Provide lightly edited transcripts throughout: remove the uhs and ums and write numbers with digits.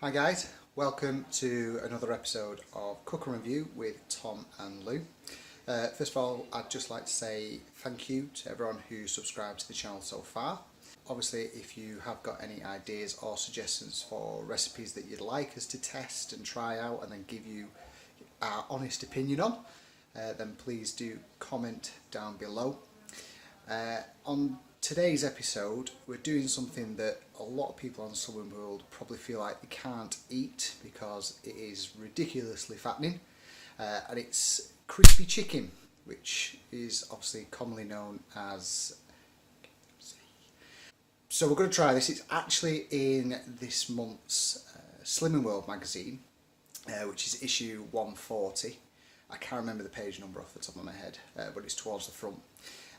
Hi guys, welcome to another episode of Cook and Review with Tom and Lou. First of all, I'd just like to say thank you to everyone who subscribed to the channel so far. Obviously, if you have got any ideas or suggestions for recipes that you'd like us to test and try out and then give you our honest opinion on, then please do comment down below. On today's episode, we're doing something that a lot of people on Southern World probably feel like they can't eat because it is ridiculously fattening, and it's crispy chicken, which is obviously commonly known as... So we're going to try this. It's actually in this month's Slimming World magazine, which is issue 140. I can't remember the page number off the top of my head, but it's towards the front.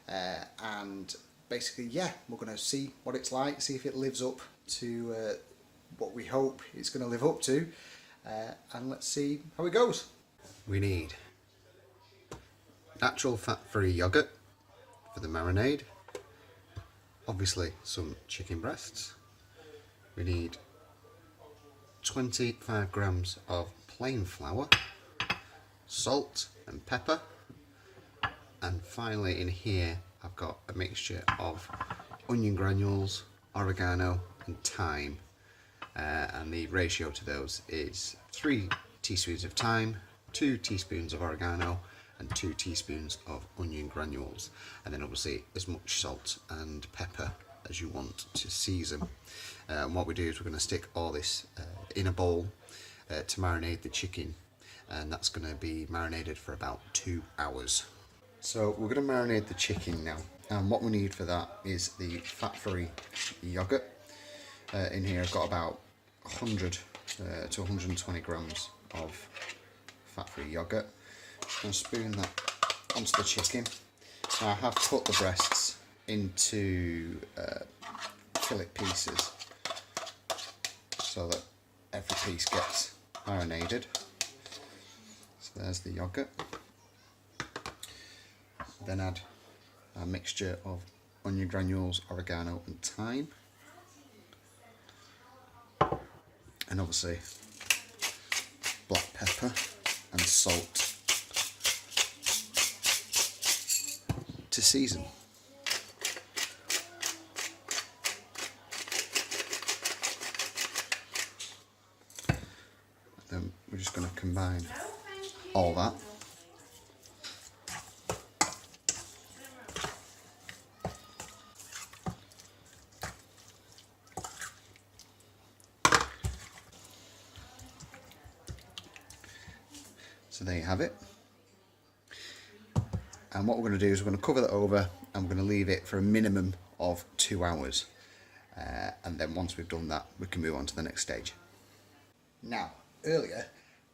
And basically, yeah, we're going to see what it's like, see if it lives up to what we hope it's going to live up to, and let's see how it goes. We need natural fat-free yogurt for the marinade, obviously some chicken breasts. We need 25 grams of plain flour, salt and pepper, and finally in here I've got a mixture of onion granules, oregano and thyme, and the ratio to those is 3 teaspoons of thyme, 2 teaspoons of oregano and 2 teaspoons of onion granules, and then obviously as much salt and pepper as you want to season. And what we do is we're going to stick all this in a bowl to marinate the chicken, and that's going to be marinated for about 2 hours. So we're going to marinate the chicken now, and what we need for that is the fat-free yogurt. In here I've got about 100 to 120 grams of fat-free yogurt. I'm going to spoon that onto the chicken. Now I have cut the breasts into fillet pieces so that every piece gets marinated. So there's the yogurt. Then add a mixture of onion granules, oregano and thyme, and obviously black pepper and salt to season. Then we're just going to combine all that. So there you have it, and what we're going to do is we're going to cover that over and we're going to leave it for a minimum of 2 hours, and then once we've done that we can move on to the next stage. Now, earlier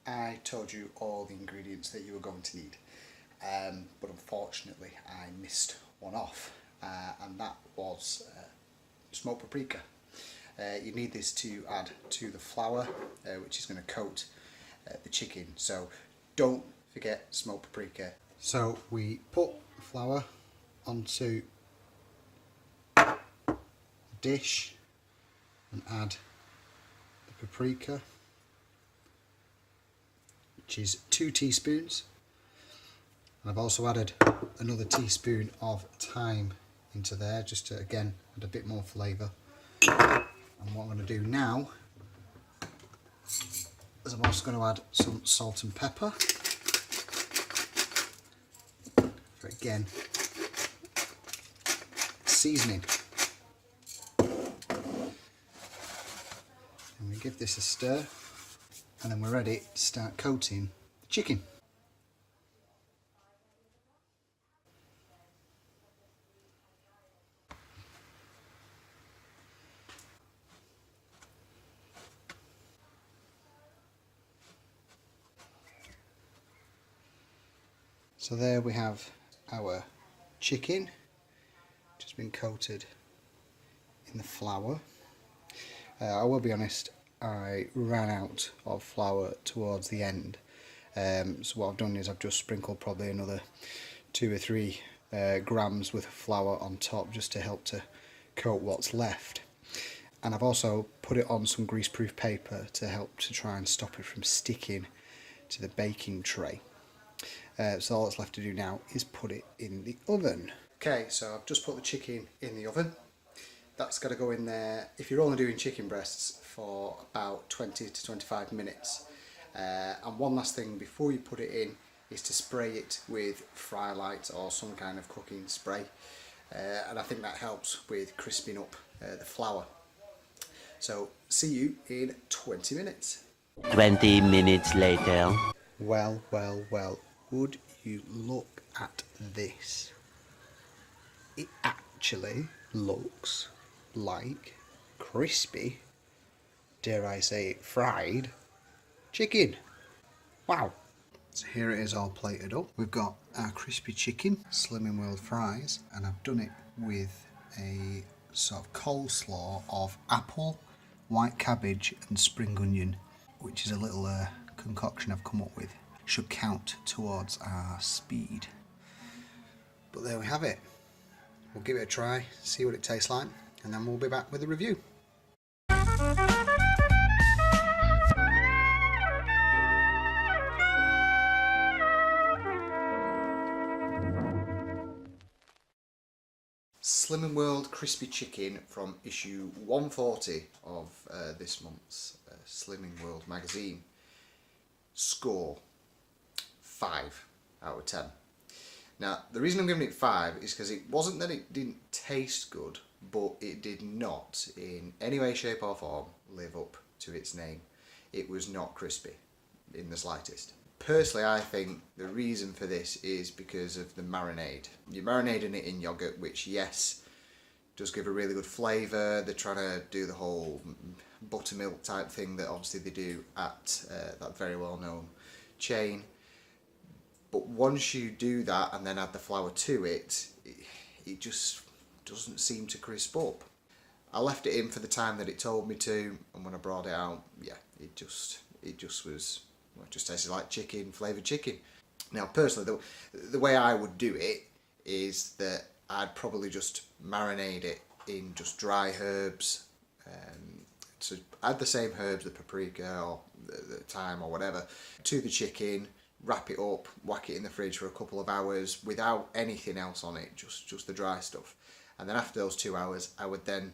I told you all the ingredients that you were going to need, but unfortunately I missed one off, and that was smoked paprika. You need this to add to the flour, which is going to coat the chicken, so don't forget smoked paprika. So we put flour onto a dish and add the paprika, which is 2 teaspoons. And I've also added another teaspoon of thyme into there just to again add a bit more flavour. And what I'm going to do now is I'm also going to add some salt and pepper for again seasoning. And we give this a stir, and then we're ready to start coating the chicken. So there we have our chicken, just been coated in the flour. I will be honest, I ran out of flour towards the end, so what I've done is I've just sprinkled probably another 2 or 3 grams worth of flour on top just to help to coat what's left. And I've also put it on some greaseproof paper to help to try and stop it from sticking to the baking tray. So all that's left to do now is put it in the oven. Okay, so I've just put the chicken in the oven. That's got to go in there, if you're only doing chicken breasts, for about 20 to 25 minutes. And one last thing before you put it in is to spray it with Fry Light or some kind of cooking spray. And I think that helps with crisping up the flour. So see you in 20 minutes. 20 minutes later. Well, well, well, would you look at this? It actually looks like crispy, dare I say fried chicken. Wow. So here it is all plated up. We've got our crispy chicken, Slimming World fries, and I've done it with a sort of coleslaw of apple, white cabbage and spring onion, which is a little concoction I've come up with. Should count towards our speed. But there we have it. We'll give it a try, see what it tastes like, and then we'll be back with a review. Slimming World Crispy Chicken from issue 140 of this month's Slimming World magazine. Score 5 out of 10. Now, the reason I'm giving it 5 is because it wasn't that it didn't taste good, but it did not, in any way, shape or form, live up to its name. It was not crispy in the slightest. Personally, I think the reason for this is because of the marinade. You're marinating it in yogurt, which, yes, does give a really good flavour. They're trying to do the whole buttermilk type thing that obviously they do at that very well-known chain. But once you do that and then add the flour to it, it just doesn't seem to crisp up. I left it in for the time that it told me to, and when I brought it out, yeah, it just was, well, it just tasted like chicken, flavoured chicken. Now, personally, the way I would do it is that I'd probably just marinate it in just dry herbs. So add the same herbs, the paprika or the thyme or whatever, to the chicken. Wrap it up, whack it in the fridge for a couple of hours without anything else on it, just the dry stuff. And then after those 2 hours, I would then,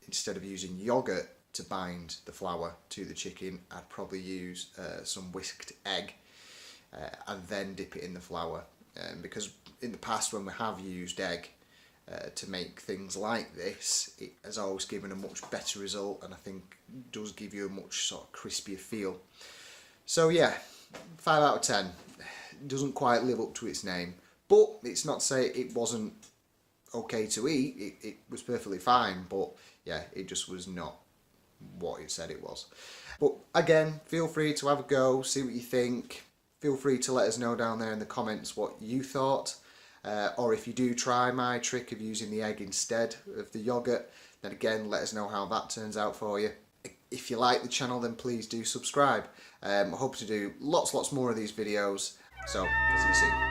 instead of using yogurt to bind the flour to the chicken, I'd probably use some whisked egg and then dip it in the flour. Because in the past, when we have used egg to make things like this, it has always given a much better result, and I think does give you a much sort of crispier feel. So yeah, 5 out of 10. Doesn't quite live up to its name, but it's not to say it wasn't okay to eat. It was perfectly fine, but yeah, it just was not what it said it was. But again, feel free to have a go, see what you think. Feel free to let us know down there in the comments what you thought, or if you do try my trick of using the egg instead of the yogurt, then again, let us know how that turns out for you. If you like the channel, then please do subscribe. I hope to do lots more of these videos, so see you soon.